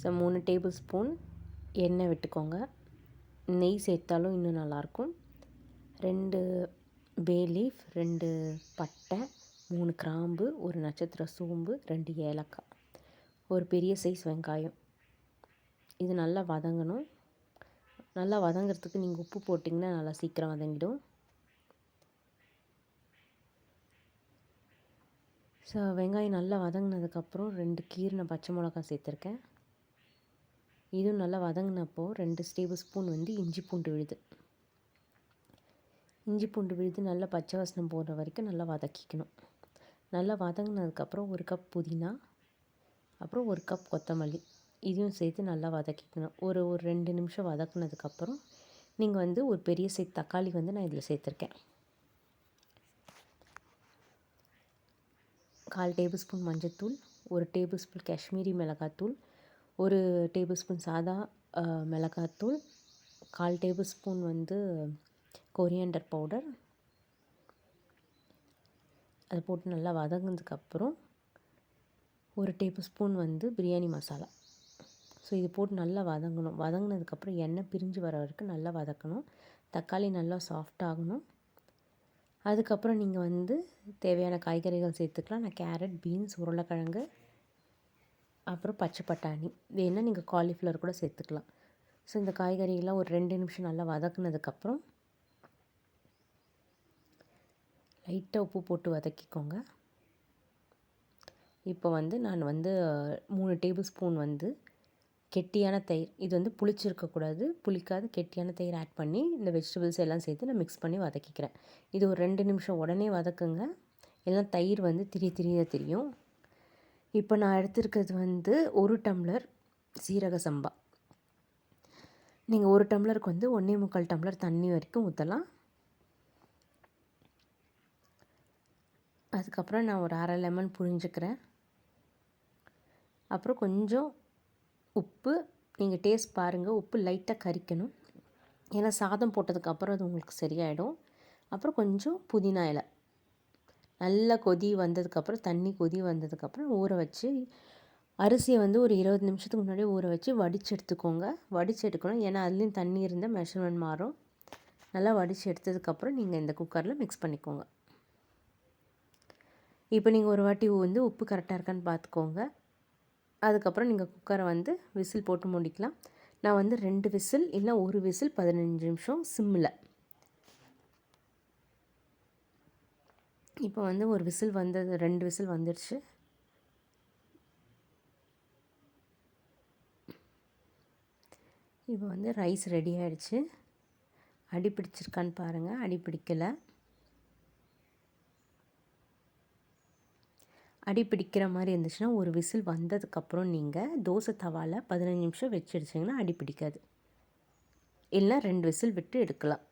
So 3 table spoon எண்ணெய் விட்டுக்கோங்க. நெய் சேர்த்தாலும் இன்னும் நல்லாயிருக்கும். 2 பே லீஃப், 2 பட்டை, 3 கிராம்பு, 1 நட்சத்திர சோம்பு, 2 ஏலக்காய், ஒரு பெரிய சைஸ் வெங்காயம். இது நல்லா வதங்கணும். நல்லா வதங்கிறதுக்கு நீங்கள் உப்பு போட்டிங்கன்னா நல்லா சீக்கிரம் வதங்கிடும். ஸோ வெங்காயம் நல்லா வதங்கினதுக்கப்புறம் 2 கீறின பச்சை மிளகாய் சேர்த்துருக்கேன். இதுவும் நல்லா வதங்கினப்போ 2 டேபிள் ஸ்பூன் இஞ்சி பூண்டு விழுது. இஞ்சி பூண்டு விழுது நல்லா பச்சை வாசனம் போகிற வரைக்கும் நல்லா வதக்கிக்கணும். நல்லா வதங்கினதுக்கப்புறம் 1 கப் புதினா, அப்புறம் 1 கப் கொத்தமல்லி, இதையும் சேர்த்து நல்லா வதக்கிக்கணும். ஒரு 2 நிமிஷம் வதக்குனதுக்கப்புறம் நீங்கள் ஒரு பெரிய சைஸ் தக்காளி நான் இதில் சேர்த்துருக்கேன். 1/4 டேபிள் ஸ்பூன் மஞ்சள்தூள், 1 டேபிள் ஸ்பூன் காஷ்மீரி மிளகாத்தூள், 1 டேபிள் ஸ்பூன் சாதா மிளகாத்தூள், 1/4 டேபிள் ஸ்பூன் கொரியாண்டர் பவுடர். அதை போட்டு நல்லா வதங்கினதுக்கப்புறம் 1 table spoon biryani masala. So இது போட்டு நல்லா வதங்கணும். வதங்கினதுக்கப்புறம் எண்ணெய் பிரிஞ்சு வர வரைக்கும் நல்லா வதக்கணும். தக்காளி நல்லா சாஃப்டாகணும். அதுக்கப்புறம் நீங்கள் தேவையான காய்கறிகள் சேர்த்துக்கலாம். நான் கேரட், பீன்ஸ், உருளைக்கிழங்கு, அப்புறம் பச்சை பட்டாணி, வேணால் நீங்கள் காலிஃப்ளவர் கூட சேர்த்துக்கலாம். ஸோ இந்த காய்கறியெல்லாம் ஒரு 2 நிமிஷம் நல்லா வதக்குனதுக்கப்புறம் லைட்டாக உப்பு போட்டு வதக்கிக்கோங்க. இப்போ நான் 3 டேபிள் ஸ்பூன் கெட்டியான தயிர், இது புளிச்சிருக்கக்கூடாது, புளிக்காது கெட்டியான தயிர் ஆட் பண்ணி இந்த வெஜிடபிள்ஸ் எல்லாம் சேர்த்து நான் மிக்ஸ் பண்ணி வதக்கிக்கிறேன். இது ஒரு 2 நிமிஷம் உடனே வதக்குங்க. எல்லாம் தயிர் திரிய தெரியும். இப்போ நான் எடுத்துருக்கிறது 1 டம்ளர் சீரக சம்பா. நீங்கள் 1 டம்ளருக்கு 1.25 டம்ளர் தண்ணி வரைக்கும் ஊற்றலாம். அதுக்கப்புறம் நான் ஒரு அரை லெமன் புழிஞ்சுக்கிறேன். அப்புறம் கொஞ்சம் உப்பு, நீங்கள் டேஸ்ட் பாருங்கள். உப்பு லைட்டாக கரிக்கணும், ஏன்னா சாதம் போட்டதுக்கப்புறம் அது உங்களுக்கு சரியாயிடும். அப்புறம் கொஞ்சம் புதினா இலை. நல்லா கொதி வந்ததுக்கப்புறம், தண்ணி கொதி வந்ததுக்கப்புறம் ஊற வச்சு அரிசியை ஒரு 20 நிமிஷத்துக்கு முன்னாடியே ஊற வச்சு வடித்து எடுத்துக்கோங்க. வடித்து எடுக்கணும், ஏன்னா அதுலேயும் தண்ணி இருந்தால் மெஷர்மெண்ட் மாறும். நல்லா வடித்து எடுத்ததுக்கப்புறம் நீங்கள் இந்த குக்கரில் மிக்ஸ் பண்ணிக்கோங்க. இப்போ நீங்கள் ஒரு வாட்டி உப்பு கரெக்டாக இருக்கான்னு பார்த்துக்கோங்க. அதுக்கப்புறம் நீங்கள் குக்கரை விசில் போட்டு முடிக்கலாம். நான் 2 விசில் இல்லை 1 விசில் 15 நிமிஷம் சிம்மில். இப்போ ஒரு விசில் 2 விசில் வந்துடுச்சு. இப்போ ரைஸ் ரெடி ஆகிடுச்சு. அடி பிடிச்சிருக்கான்னு பாருங்கள். அடி பிடிக்கலை. அடி பிடிக்கிற மாதிரி இருந்துச்சுன்னா ஒரு விசில் வந்ததுக்கப்புறம் நீங்கள் தோசை தவாவில் 15 நிமிஷம் வச்சு எடுத்திங்கன்னா அடி பிடிக்காது. இல்லைனா 2 விசில் விட்டு எடுக்கலாம்.